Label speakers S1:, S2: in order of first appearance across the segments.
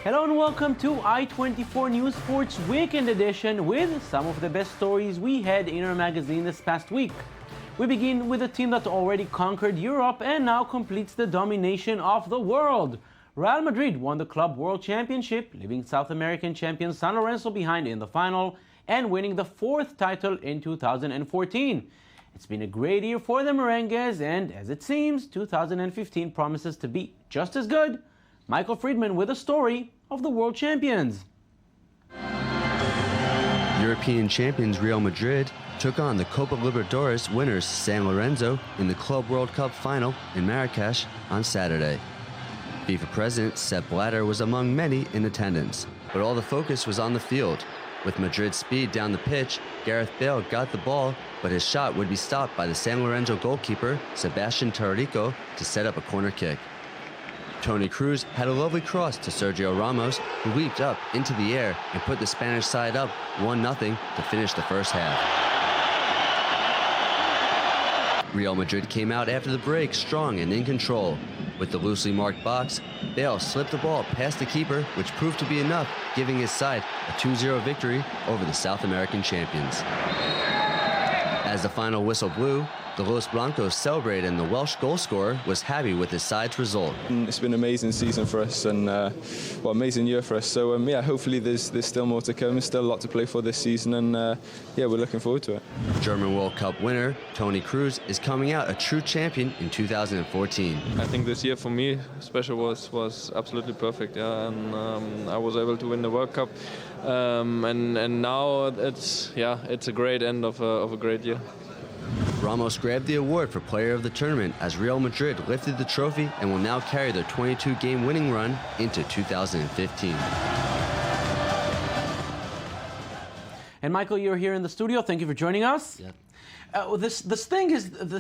S1: Hello and welcome to I-24 News Sports Weekend Edition with some of the best stories we had in our magazine this past week. We begin with a team that already conquered Europe and now completes the domination of the world. Real Madrid won the Club World Championship, leaving South American champion San Lorenzo behind in the final and winning the fourth title in 2014. It's been a great year for the Merengues, and as it seems, 2015 promises to be just as good. Michael Friedman with a story of the world champions.
S2: European champions Real Madrid took on the Copa Libertadores winners San Lorenzo in the Club World Cup final in Marrakesh on Saturday. FIFA President Sepp Blatter was among many in attendance, but all the focus was on the field. With Madrid's speed down the pitch, Gareth Bale got the ball, but his shot would be stopped by the San Lorenzo goalkeeper Sebastian Tarrico to set up a corner kick. Toni Kroos had a lovely cross to Sergio Ramos, who leaped up into the air and put the Spanish side up 1-0 to finish the first half. Real Madrid came out after the break strong and in control. With the loosely marked box, Bale slipped the ball past the keeper, which proved to be enough, giving his side a 2-0 victory over the South American champions. As the final whistle blew, the Los Blancos celebrated, and the Welsh goal scorer was happy with his side's result.
S3: It's been an amazing season for us and amazing year for us. So hopefully there's still more to come. There's still a lot to play for this season, and we're looking forward to it.
S2: German World Cup winner Toni Kroos is coming out a true champion in 2014.
S4: I think this year for me, especially, was absolutely perfect. Yeah, and I was able to win the World Cup, and now it's a great end of a great year.
S2: Ramos grabbed the award for player of the tournament as Real Madrid lifted the trophy and will now carry their 22-game winning run into 2015.
S1: And Michael, you're here in the studio. Thank you for joining us.
S2: Yep.
S1: This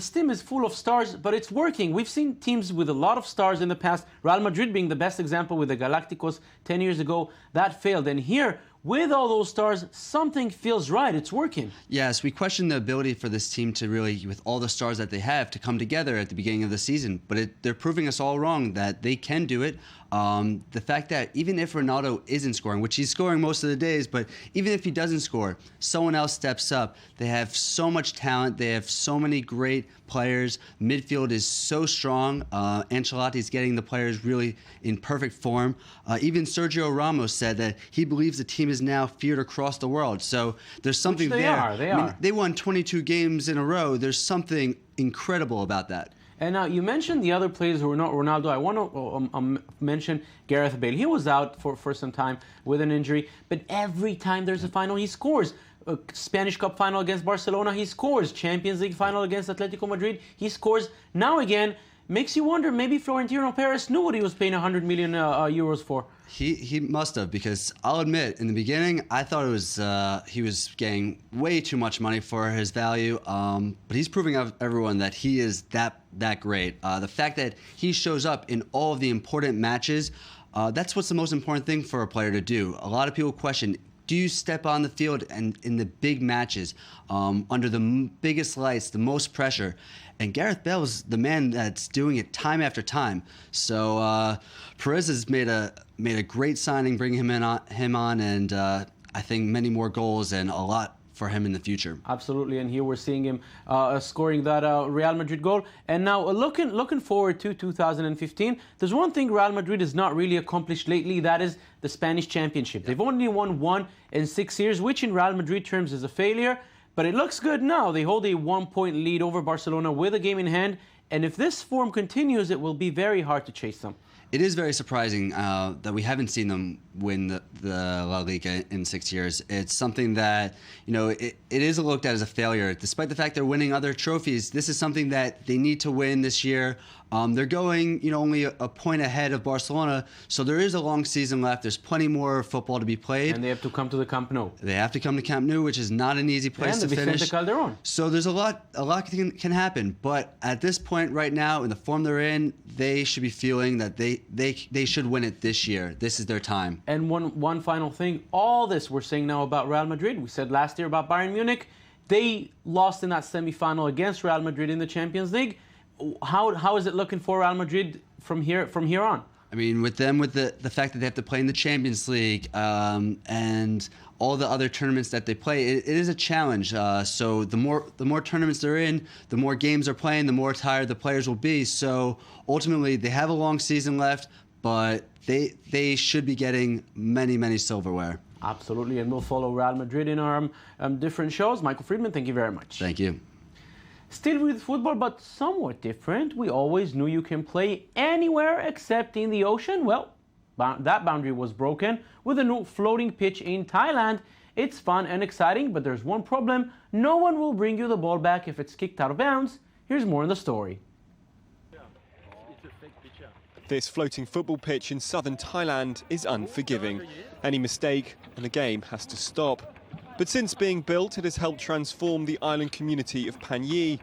S1: team is full of stars, but it's working. We've seen teams with a lot of stars in the past, Real Madrid being the best example with the Galacticos 10 years ago. That failed. And here, with all those stars, something feels right. It's working.
S2: Yes, we question the ability for this team to really, with all the stars that they have, to come together at the beginning of the season. But they're proving us all wrong that they can do it. The fact that even if Ronaldo isn't scoring, which he's scoring most of the days, but even if he doesn't score, someone else steps up. They have so much talent. They have so many great players. Midfield is so strong. Ancelotti's getting the players really in perfect form. Even Sergio Ramos said that he believes the team is now feared across the world. So there's something
S1: Which they
S2: there.
S1: Are. They are.
S2: They won 22 games in a row. There's something incredible about that.
S1: And now you mentioned the other players who are not Ronaldo. I want to mention Gareth Bale. He was out for some time with an injury, but every time there's a final, he scores. Spanish Cup final against Barcelona, he scores. Champions League final against Atletico Madrid, he scores. Now again, makes you wonder, maybe Florentino Perez knew what he was paying 100 million euros for.
S2: He must have, because I'll admit, in the beginning, I thought it was he was getting way too much money for his value. But he's proving out everyone that he is that great. The fact that he shows up in all of the important matches, that's what's the most important thing for a player to do. A lot of people question, do you step on the field and in the big matches, under the biggest lights, the most pressure? And Gareth Bale is the man that's doing it time after time. So Perez has made a great signing, bringing him on, and I think many more goals and a lot for him in the future.
S1: Absolutely, and here we're seeing him scoring that Real Madrid goal. And now looking forward to 2015, there's one thing Real Madrid has not really accomplished lately, that is the Spanish championship. They've only won one in 6 years, which in Real Madrid terms is a failure, but it looks good now. They hold a 1-point lead over Barcelona with a game in hand, and if this form continues, it will be very hard to chase them.
S2: It is very surprising that we haven't seen them win the La Liga in 6 years. It's something that, it is looked at as a failure. Despite the fact they're winning other trophies, this is something that they need to win this year. They're going, only a point ahead of Barcelona, so there is a long season left. There's plenty more football to be played.
S1: And they have to come to the Camp Nou.
S2: They have to come to Camp Nou, which is not an easy place to finish.
S1: Vicente Calderon.
S2: So there's a lot can happen. But at this point right now, in the form they're in, they should be feeling that they should win it this year. This is their time.
S1: And one final thing, all this we're saying now about Real Madrid, we said last year about Bayern Munich, they lost in that semi-final against Real Madrid in the Champions League. How is it looking for Real Madrid from here on?
S2: I mean, with the fact that they have to play in the Champions League and all the other tournaments that they play, it is a challenge. So the more tournaments they're in, the more games they're playing, the more tired the players will be. So ultimately, they have a long season left, but they should be getting many silverware.
S1: Absolutely, and we'll follow Real Madrid in our different shows. Michael Friedman, thank you very much.
S2: Thank you.
S1: Still with football, but somewhat different. We always knew you can play anywhere except in the ocean. Well, that boundary was broken with a new floating pitch in Thailand. It's fun and exciting, but there's one problem. No one will bring you the ball back if it's kicked out of bounds. Here's more in the story.
S5: This floating football pitch in southern Thailand is unforgiving. Any mistake and the game has to stop. But since being built, it has helped transform the island community of Panyi.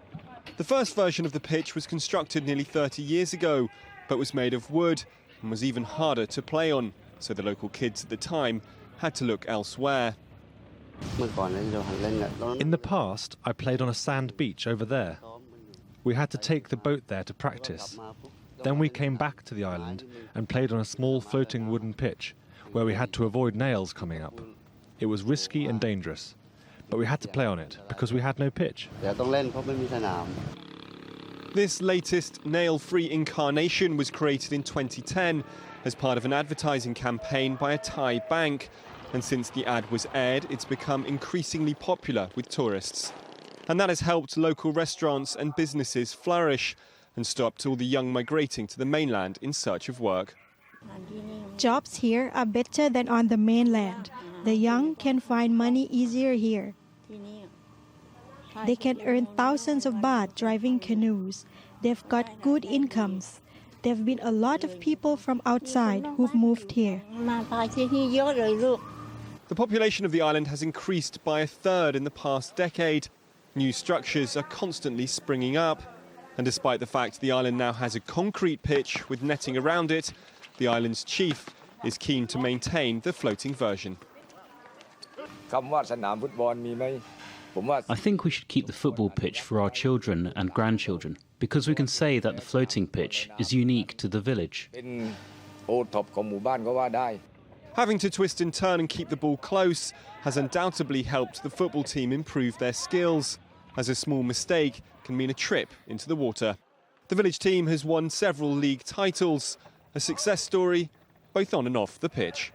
S5: The first version of the pitch was constructed nearly 30 years ago, but was made of wood and was even harder to play on, so the local kids at the time had to look elsewhere.
S6: In the past, I played on a sand beach over there. We had to take the boat there to practice. Then we came back to the island and played on a small floating wooden pitch, where we had to avoid nails coming up. It was risky and dangerous, but we had to play on it because we had no pitch.
S5: This latest nail-free incarnation was created in 2010 as part of an advertising campaign by a Thai bank. And since the ad was aired, it's become increasingly popular with tourists. And that has helped local restaurants and businesses flourish and stopped all the young migrating to the mainland in search of work.
S7: Jobs here are better than on the mainland. The young can find money easier here. They can earn thousands of baht driving canoes. They've got good incomes. There have been a lot of people from outside who've moved here.
S5: The population of the island has increased by a third in the past decade. New structures are constantly springing up. And despite the fact the island now has a concrete pitch with netting around it, the island's chief is keen to maintain the floating version.
S8: I think we should keep the football pitch for our children and grandchildren, because we can say that the floating pitch is unique to the village.
S5: Having to twist and turn and keep the ball close has undoubtedly helped the football team improve their skills, as a small mistake can mean a trip into the water. The village team has won several league titles, a success story both on and off the pitch.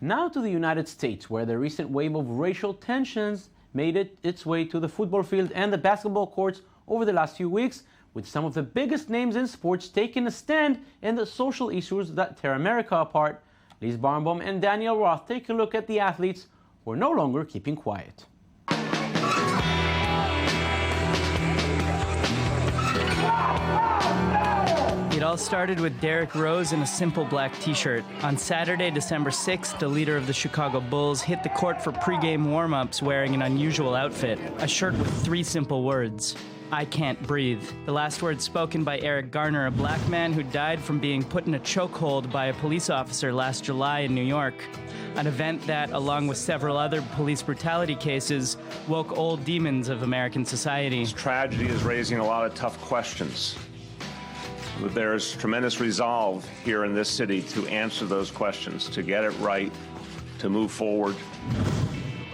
S1: Now to the United States, where the recent wave of racial tensions made its way to the football field and the basketball courts over the last few weeks, with some of the biggest names in sports taking a stand in the social issues that tear America apart. Liz Barnbaum and Daniel Roth take a look at the athletes who are no longer keeping quiet.
S9: It all started with Derrick Rose in a simple black t-shirt. On Saturday, December 6th, the leader of the Chicago Bulls hit the court for pregame warm-ups wearing an unusual outfit, a shirt with 3 simple words: "I can't breathe." The last words spoken by Eric Garner, a black man who died from being put in a chokehold by a police officer last July in New York. An event that, along with several other police brutality cases, woke old demons of American society.
S10: This tragedy is raising a lot of tough questions. There's tremendous resolve here in this city to answer those questions, to get it right, to move forward.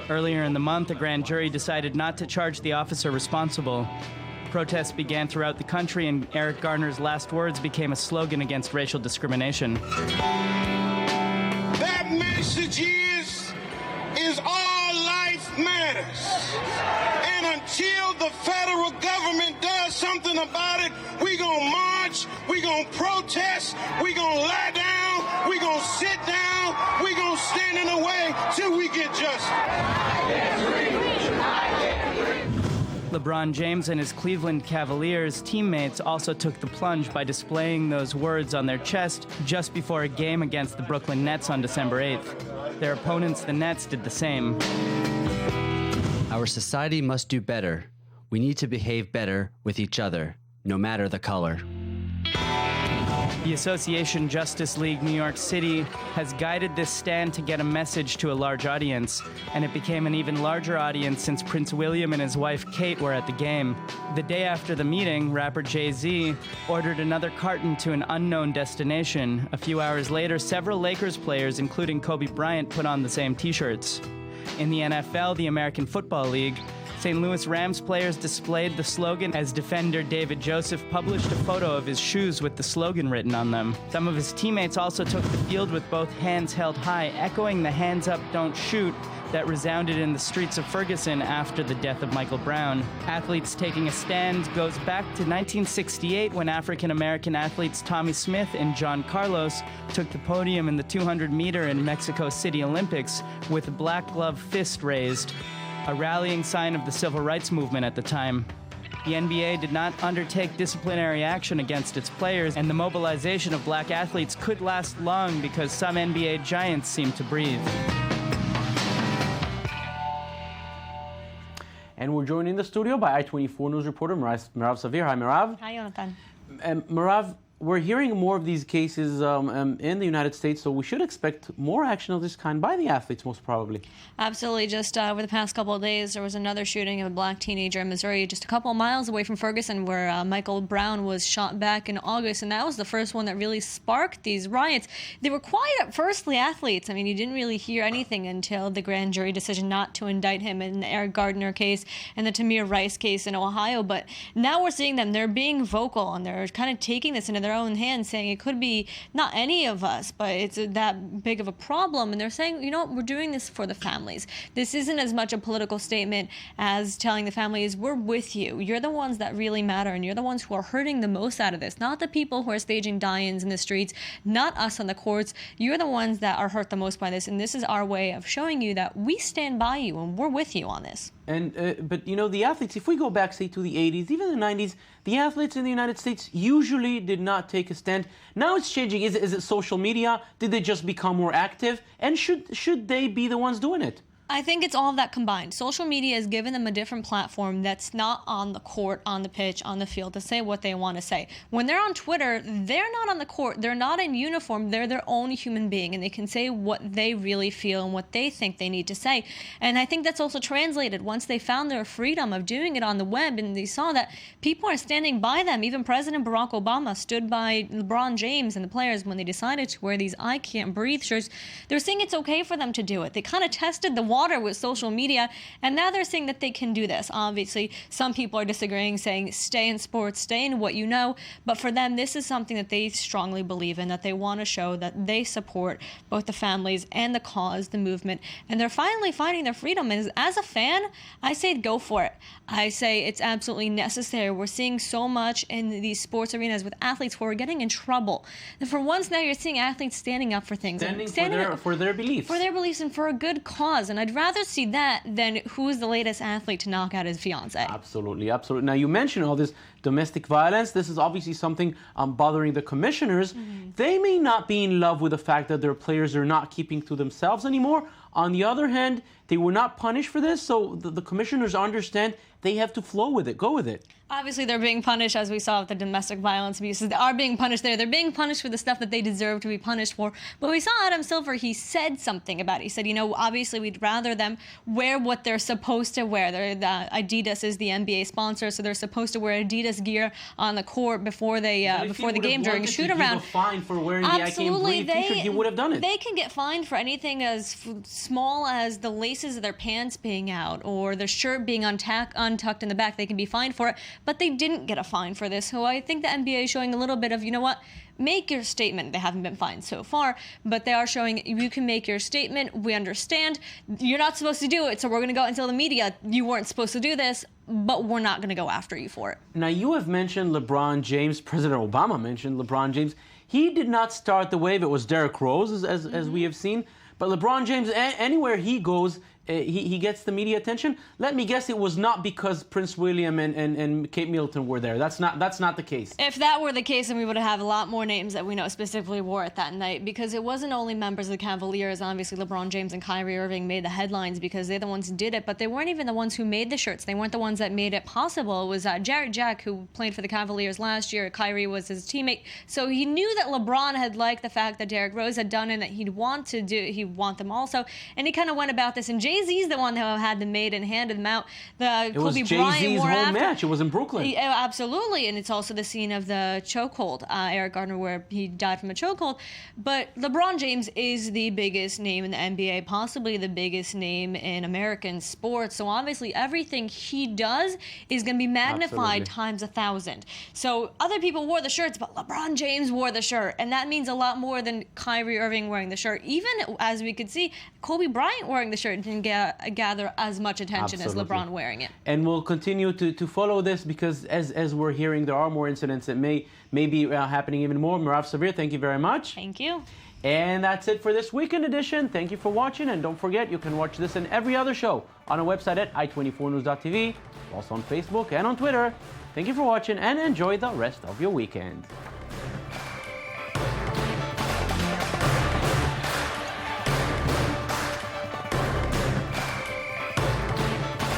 S9: Earlier in the month, a grand jury decided not to charge the officer responsible. Protests began throughout the country, and Eric Garner's last words became a slogan against racial discrimination.
S11: That message is all life matters. And until the federal government does something about it, we gonna march, we gonna protest, we gonna lie down, we gonna sit down, we gonna stand in the way till we get justice.
S9: LeBron James and his Cleveland Cavaliers teammates also took the plunge by displaying those words on their chest just before a game against the Brooklyn Nets on December 8th. Their opponents, the Nets, did the same.
S12: Our society must do better. We need to behave better with each other, no matter the color.
S9: The Association Justice League New York City has guided this stand to get a message to a large audience, and it became an even larger audience since Prince William and his wife Kate were at the game. The day after the meeting, rapper Jay-Z ordered another carton to an unknown destination. A few hours later, several Lakers players, including Kobe Bryant, put on the same t-shirts. In the NFL, the American Football League, St. Louis Rams players displayed the slogan as defender David Joseph published a photo of his shoes with the slogan written on them. Some of his teammates also took the field with both hands held high, echoing the hands up, don't shoot that resounded in the streets of Ferguson after the death of Michael Brown. Athletes taking a stand goes back to 1968 when African-American athletes Tommy Smith and John Carlos took the podium in the 200-meter in Mexico City Olympics with a black glove fist raised, a rallying sign of the civil rights movement at the time. The NBA did not undertake disciplinary action against its players, and the mobilization of black athletes could last long because some NBA giants seemed to breathe.
S1: And we're joined in the studio by I-24 News reporter Merav Savir. Hi, Merav.
S13: Hi, Jonathan.
S1: Merav, we're hearing more of these cases in the United States, so we should expect more action of this kind by the athletes, most probably.
S13: Absolutely. Just over the past couple of days, there was another shooting of a black teenager in Missouri, just a couple of miles away from Ferguson, where Michael Brown was shot back in August, and that was the first one that really sparked these riots. They were quiet at first, the athletes. I mean, you didn't really hear anything until the grand jury decision not to indict him in the Eric Gardner case and the Tamir Rice case in Ohio. But now we're seeing them. They're being vocal, and they're kind of taking this into their own hands, saying it could be not any of us, but it's that big of a problem. And they're saying, you know, we're doing this for the families. This isn't as much a political statement as telling the families, we're with you. You're the ones that really matter, and you're the ones who are hurting the most out of this. Not the people who are staging die-ins in the streets, not us on the courts. You're the ones that are hurt the most by this, and this is our way of showing you that we stand by you and we're with you on this.
S1: And but you know, the athletes, if we go back, say, to the 80s, even the 90s, the athletes in the United States usually did not take a stand. Now it's changing. Is it social media? Did they just become more active? And should they be the ones doing it?
S13: I think it's all of that combined. Social media has given them a different platform that's not on the court, on the pitch, on the field to say what they want to say. When they're on Twitter, they're not on the court. They're not in uniform. They're their own human being, and they can say what they really feel and what they think they need to say. And I think that's also translated once they found their freedom of doing it on the web, and they saw that people are standing by them. Even President Barack Obama stood by LeBron James and the players when they decided to wear these I Can't Breathe shirts. They're saying it's okay for them to do it. They kind of tested the water with social media, and now they're saying that they can do this. Obviously, some people are disagreeing, saying stay in sports, stay in what you know, but for them, this is something that they strongly believe in, that they want to show that they support both the families and the cause, the movement, and they're finally finding their freedom. And as a fan, I say go for it. I say it's absolutely necessary. We're seeing so much in these sports arenas with athletes who are getting in trouble. And for once now, you're seeing athletes standing up for things.
S1: Standing for their beliefs.
S13: For their beliefs and for a good cause. And I'd rather see that than who's the latest athlete to knock out his fiance.
S1: Absolutely, absolutely. Now, you mentioned all this domestic violence. This is obviously something bothering the commissioners. Mm-hmm. They may not be in love with the fact that their players are not keeping to themselves anymore. On the other hand, they were not punished for this, so the commissioners understand they have to flow with it, go with it.
S13: Obviously, they're being punished, as we saw with the domestic violence abuses. They are being punished there. They're being punished for the stuff that they deserve to be punished for. But we saw Adam Silver, he said something about it. He said, you know, obviously, we'd rather them wear what they're supposed to wear. Adidas is the NBA sponsor, so they're supposed to wear Adidas gear on the court before the game during a shoot-around.
S1: If he would have fined for wearing the I Can't Breathe t-shirt, he would have done it.
S13: They can get fined for anything as small as the laces of their pants being out or their shirt being untucked in the back. They can be fined for it, but they didn't get a fine for this. So I think the NBA is showing a little bit of, you know what, make your statement. They haven't been fined so far, but they are showing you can make your statement. We understand you're not supposed to do it, so we're going to go and tell the media you weren't supposed to do this, but we're not going to go after you for it.
S1: Now, you have mentioned LeBron James. President Obama mentioned LeBron James. He did not start the wave. It was Derrick Rose, as we have seen. But LeBron James, anywhere he goes, he gets the media attention. Let me guess, it was not because Prince William and Kate Middleton were there. That's not the case.
S13: If that were the case, then we would have a lot more names that we know specifically wore it that night, because it wasn't only members of the Cavaliers. Obviously, LeBron James and Kyrie Irving made the headlines because they're the ones who did it, but they weren't even the ones who made the shirts. They weren't the ones that made it possible. It was Jarrett Jack, who played for the Cavaliers last year. Kyrie was his teammate. So he knew that LeBron had liked the fact that Derrick Rose had done it, and that he'd want them also. And he kind of went about this, and Jay-Z's the one who had them made and handed them out.
S1: It was Jay-Z's home match. It was in Brooklyn.
S13: Absolutely, and it's also the scene of the chokehold, Eric Gardner, where he died from a chokehold. But LeBron James is the biggest name in the NBA, possibly the biggest name in American sports. So obviously, everything he does is going to be magnified times 1,000. So other people wore the shirts, but LeBron James wore the shirt, and that means a lot more than Kyrie Irving wearing the shirt. Even as we could see, Kobe Bryant wearing the shirt didn't gather as much attention as LeBron wearing it.
S1: And we'll continue to follow this, because as we're hearing, there are more incidents that may be happening even more. Merav Sabir, thank you very much.
S13: Thank you.
S1: And that's it for this Weekend Edition. Thank you for watching, and don't forget, you can watch this and every other show on our website at i24news.tv, also on Facebook and on Twitter. Thank you for watching, and enjoy the rest of your weekend.